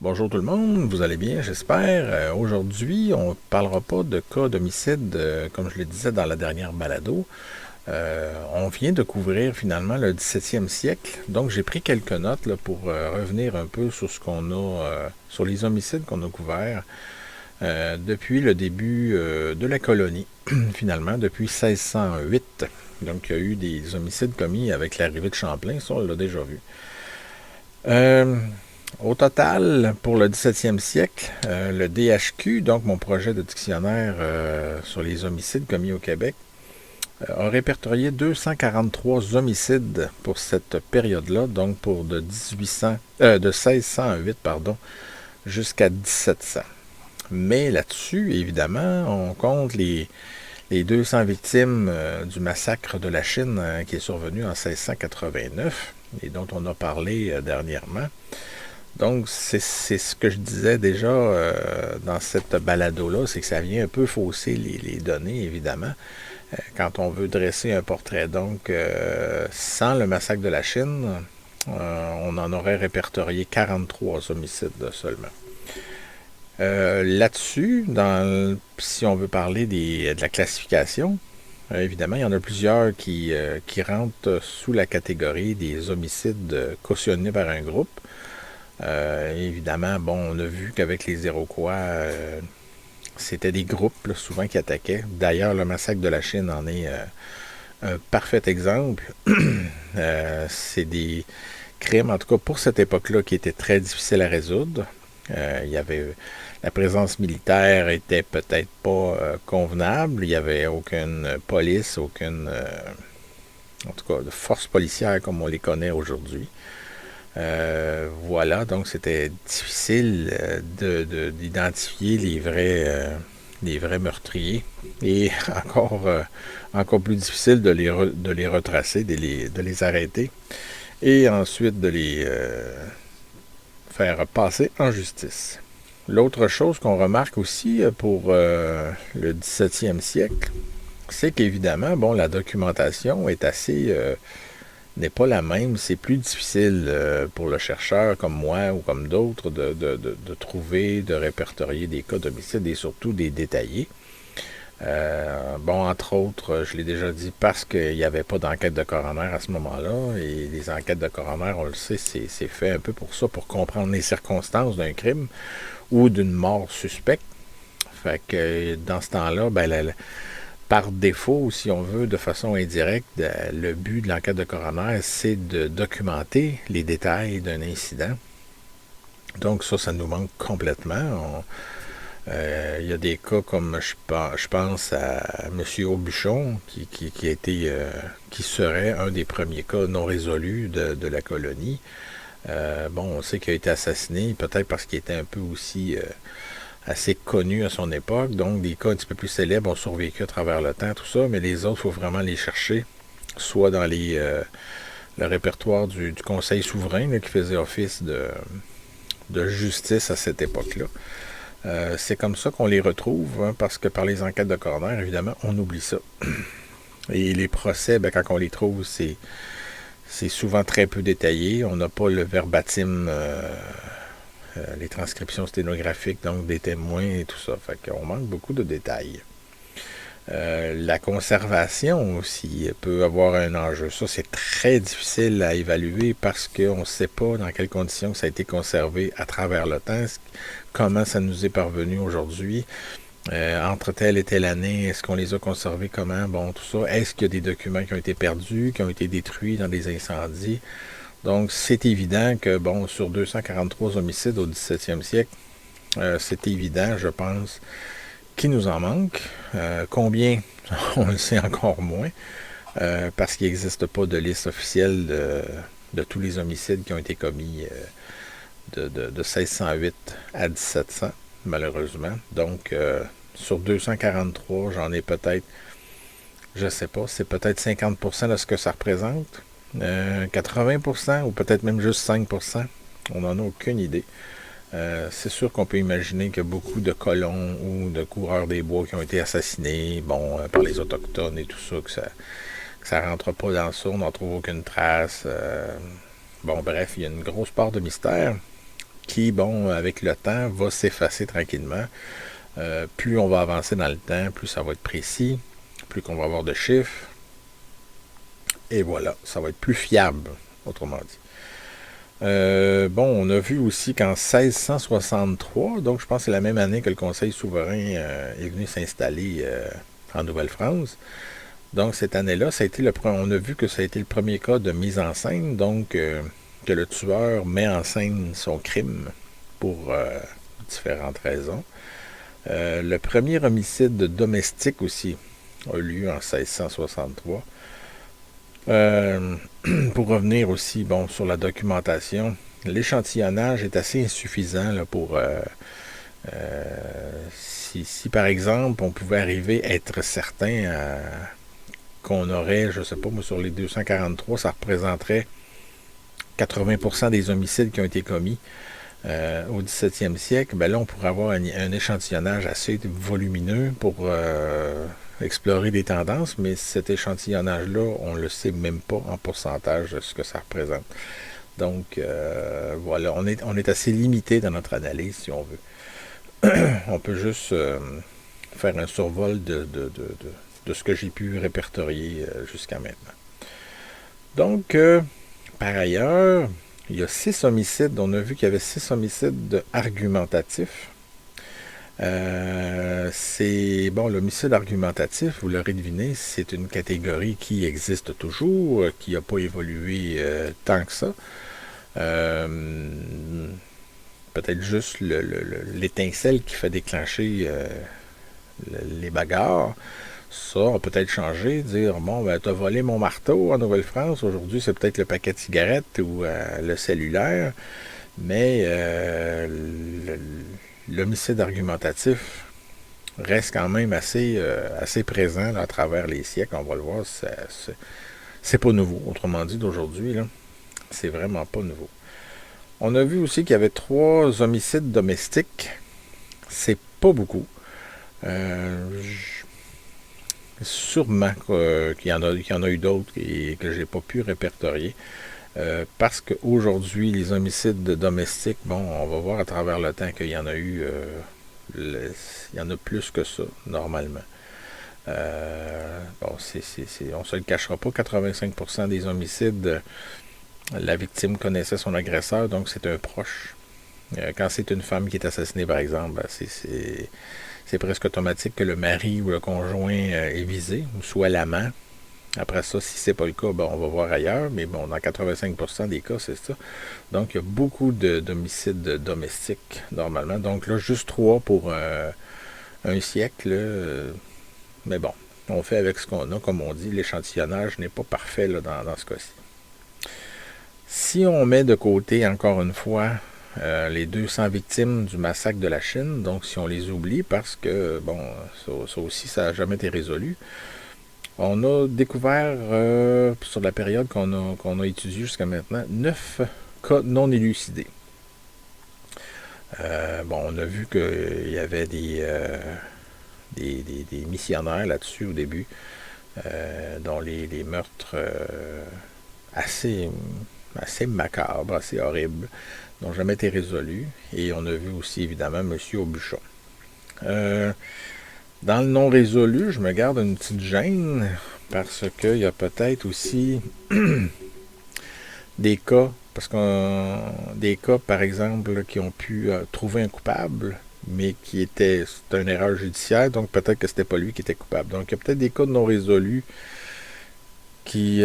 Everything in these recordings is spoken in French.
Bonjour tout le monde, vous allez bien, j'espère. Aujourd'hui, on ne parlera pas de cas d'homicide, comme je le disais dans la dernière balado. On vient de couvrir finalement le 17e siècle, donc j'ai pris quelques notes là, pour revenir un peu sur ce qu'on a, sur les homicides qu'on a couverts depuis le début de la colonie, finalement, depuis 1608. Donc il y a eu des homicides commis avec l'arrivée de Champlain, ça on l'a déjà vu. Au total, pour le 17e siècle, le DHQ, donc mon projet de dictionnaire sur les homicides commis au Québec, a répertorié 243 homicides pour cette période-là, donc pour de 1608 jusqu'à 1700. Mais là-dessus, évidemment, on compte les 200 victimes du massacre de la Chine qui est survenu en 1689 et dont on a parlé dernièrement. Donc, c'est ce que je disais déjà dans cette balado-là, c'est que ça vient un peu fausser les données, évidemment, quand on veut dresser un portrait. Donc, sans le massacre de la Chine, on en aurait répertorié 43 homicides seulement. Là-dessus, si on veut parler de la classification, évidemment, il y en a plusieurs qui rentrent sous la catégorie des homicides cautionnés par un groupe. Évidemment, bon, on a vu qu'avec les Iroquois, c'était des groupes là, souvent qui attaquaient. D'ailleurs, le massacre de la Chine en est un parfait exemple. C'est des crimes, en tout cas pour cette époque-là, qui étaient très difficiles à résoudre. Il y avait la présence militaire était peut-être pas convenable. Il n'y avait aucune police, aucune, en tout cas, de force policière comme on les connaît aujourd'hui. Voilà, donc c'était difficile d'identifier les vrais meurtriers et encore plus difficile de les retracer, de les arrêter et ensuite de les faire passer en justice. L'autre chose qu'on remarque aussi pour le 17e siècle, c'est qu'évidemment, bon, la documentation est assez n'est pas la même. C'est plus difficile pour le chercheur comme moi ou comme d'autres de trouver, de répertorier des cas d'homicide et surtout des détaillés. Bon, entre autres, je l'ai déjà dit, parce qu'il n'y avait pas d'enquête de coroner à ce moment-là. Et les enquêtes de coroner, on le sait, c'est fait un peu pour ça, pour comprendre les circonstances d'un crime ou d'une mort suspecte. Fait que dans ce temps-là, ben, par défaut, si on veut, de façon indirecte, le but de l'enquête de coroner, c'est de documenter les détails d'un incident. Donc ça nous manque complètement. Il y a des cas comme je pense à M. Aubuchon, qui serait un des premiers cas non résolus de la colonie. Bon, on sait qu'il a été assassiné, peut-être parce qu'il était un peu aussi assez connu à son époque, donc des cas un petit peu plus célèbres ont survécu à travers le temps, tout ça, mais les autres, il faut vraiment les chercher, soit dans le répertoire du Conseil souverain là, qui faisait office de justice à cette époque-là. C'est comme ça qu'on les retrouve, hein, parce que par les enquêtes de coroner, évidemment, on oublie ça. Et les procès, ben, quand on les trouve, c'est souvent très peu détaillé. On n'a pas le verbatim, les transcriptions sténographiques, donc des témoins et tout ça. Fait qu'on manque beaucoup de détails. La conservation aussi peut avoir un enjeu. Ça, c'est très difficile à évaluer parce qu'on ne sait pas dans quelles conditions ça a été conservé à travers le temps, comment ça nous est parvenu aujourd'hui. Entre telle et telle année, est-ce qu'on les a conservés, comment, bon, tout ça. Est-ce qu'il y a des documents qui ont été perdus, qui ont été détruits dans des incendies? Donc, c'est évident que, bon, sur 243 homicides au 17e siècle, c'est évident, je pense, qu'il nous en manque. Combien? On le sait encore moins, parce qu'il n'existe pas de liste officielle de tous les homicides qui ont été commis de 1608 à 1700. malheureusement. Donc, sur 243, j'en ai peut-être, je sais pas, c'est peut-être 50% de ce que ça représente. 80% ou peut-être même juste 5%. On n'en a aucune idée. C'est sûr qu'on peut imaginer qu'il y a beaucoup de colons ou de coureurs des bois qui ont été assassinés, bon, par les Autochtones et tout ça, que ça rentre pas dans ça, on n'en trouve aucune trace. Bon, bref, il y a une grosse part de mystère qui, bon, avec le temps, va s'effacer tranquillement. Plus on va avancer dans le temps, plus ça va être précis, plus qu'on va avoir de chiffres. Et voilà, ça va être plus fiable, autrement dit. Bon, on a vu aussi qu'en 1663, donc je pense que c'est la même année que le Conseil souverain est venu s'installer en Nouvelle-France. Donc cette année-là, on a vu que ça a été le premier cas de mise en scène, donc que le tueur met en scène son crime pour différentes raisons. Le premier homicide domestique aussi a eu lieu en 1663. Pour revenir aussi bon, sur la documentation, l'échantillonnage est assez insuffisant là, pour... si par exemple on pouvait arriver à être certain qu'on aurait, je sais pas, moi sur les 243, ça représenterait 80% des homicides qui ont été commis au 17e siècle, ben là on pourrait avoir un échantillonnage assez volumineux pour explorer des tendances, mais cet échantillonnage-là, on ne le sait même pas en pourcentage de ce que ça représente. Donc, voilà, on est assez limité dans notre analyse, si on veut. On peut juste faire un survol de ce que j'ai pu répertorier jusqu'à maintenant. Donc, par ailleurs, il y a 6 homicides. On a vu qu'il y avait 6 homicides argumentatifs. C'est bon, l'homicide argumentatif, vous l'aurez deviné, c'est une catégorie qui existe toujours, qui n'a pas évolué tant que ça. Peut-être juste l'étincelle qui fait déclencher les bagarres. Ça, on peut peut-être changer, dire bon, ben, t'as volé mon marteau en Nouvelle-France, aujourd'hui c'est peut-être le paquet de cigarettes ou le cellulaire, mais l'homicide argumentatif reste quand même assez présent là, à travers les siècles. On va le voir, c'est pas nouveau. Autrement dit, d'aujourd'hui, là, c'est vraiment pas nouveau. On a vu aussi qu'il y avait 3 homicides domestiques. C'est pas beaucoup. Sûrement qu'il y en a eu d'autres et que j'ai pas pu répertorier. Parce qu'aujourd'hui, les homicides domestiques, bon, on va voir à travers le temps qu'il y en a eu, il y en a plus que ça, normalement. Bon, on se le cachera pas, 85% des homicides, la victime connaissait son agresseur, donc c'est un proche. Quand c'est une femme qui est assassinée, par exemple, ben, c'est presque automatique que le mari ou le conjoint est visé, ou soit l'amant. Après ça, si c'est pas le cas, ben, on va voir ailleurs, mais bon, dans 85% des cas, c'est ça. Donc, il y a beaucoup d'homicides domestiques, normalement. Donc là, juste 3 pour un siècle. Mais bon, on fait avec ce qu'on a. Comme on dit, l'échantillonnage n'est pas parfait là, dans ce cas-ci. Si on met de côté, encore une fois, les 200 victimes du massacre de la Chine, donc si on les oublie, parce que, bon, ça aussi, ça n'a jamais été résolu, on a découvert, sur la période qu'on a étudiée jusqu'à maintenant, 9 cas non élucidés. Bon, on a vu qu'il y avait des missionnaires là-dessus au début, dont les meurtres assez macabres, assez horribles, n'ont jamais été résolus. Et on a vu aussi, évidemment, M. Aubuchon. Dans le non résolu, je me garde une petite gêne parce qu'il y a peut-être aussi des cas, des cas, par exemple, qui ont pu trouver un coupable, mais c'était une erreur judiciaire, donc peut-être que c'était pas lui qui était coupable. Donc il y a peut-être des cas de non résolus qui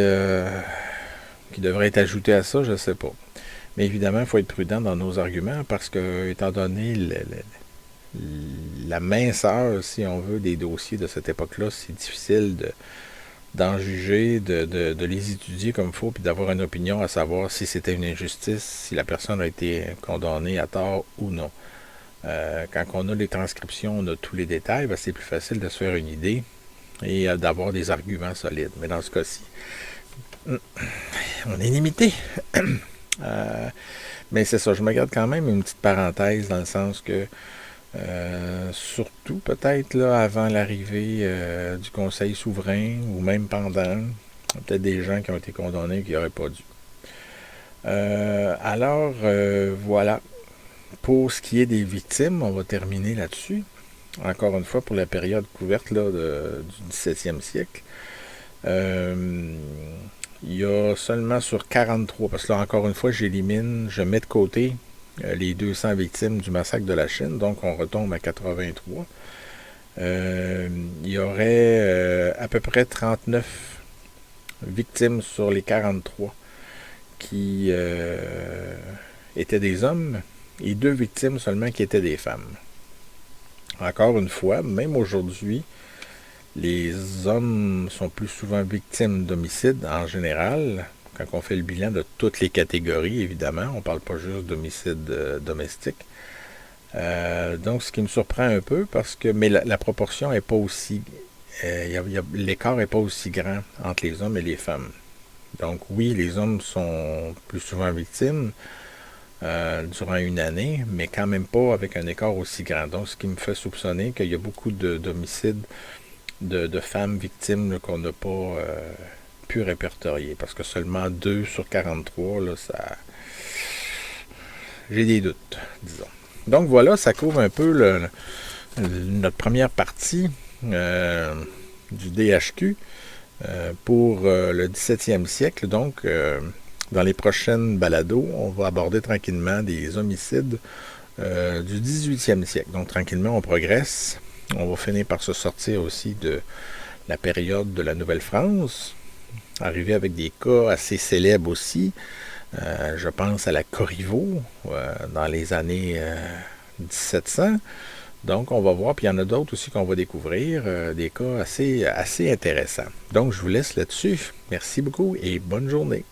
devraient être ajoutés à ça, je ne sais pas. Mais évidemment, il faut être prudent dans nos arguments parce que, étant donné la minceur, si on veut, des dossiers de cette époque-là, c'est difficile d'en juger, de les étudier comme il faut, puis d'avoir une opinion à savoir si c'était une injustice, si la personne a été condamnée à tort ou non. Quand on a les transcriptions, on a tous les détails, c'est plus facile de se faire une idée et d'avoir des arguments solides. Mais dans ce cas-ci, on est limité. Mais c'est ça, je me garde quand même une petite parenthèse dans le sens que surtout peut-être là avant l'arrivée du Conseil souverain ou même pendant, peut-être des gens qui ont été condamnés qui n'auraient pas dû. Voilà. Pour ce qui est des victimes, on va terminer là-dessus. Encore une fois, pour la période couverte là, du 17e siècle. Il y a seulement sur 43, parce que là, encore une fois, je mets de côté les 200 victimes du massacre de la Chine, donc on retombe à 83. Il y aurait à peu près 39 victimes sur les 43 qui étaient des hommes et 2 victimes seulement qui étaient des femmes. Encore une fois, même aujourd'hui, les hommes sont plus souvent victimes d'homicides en général, quand on fait le bilan de toutes les catégories, évidemment. On ne parle pas juste d'homicide domestique. Donc, ce qui me surprend un peu, mais la proportion n'est pas aussi... l'écart n'est pas aussi grand entre les hommes et les femmes. Donc, oui, les hommes sont plus souvent victimes durant une année, mais quand même pas avec un écart aussi grand. Donc, ce qui me fait soupçonner qu'il y a beaucoup d'homicides de femmes victimes là, qu'on n'a pas pu répertorier. Parce que seulement 2 sur 43, là, ça... j'ai des doutes, disons. Donc voilà, ça couvre un peu notre première partie du DHQ pour le 17e siècle. Donc, dans les prochaines balados, on va aborder tranquillement des homicides du 18e siècle. Donc, tranquillement, on progresse. On va finir par se sortir aussi de la période de la Nouvelle-France, arriver avec des cas assez célèbres aussi. Je pense à la Corriveau dans les années 1700. Donc, on va voir, puis il y en a d'autres aussi qu'on va découvrir, des cas assez intéressants. Donc, je vous laisse là-dessus. Merci beaucoup et bonne journée.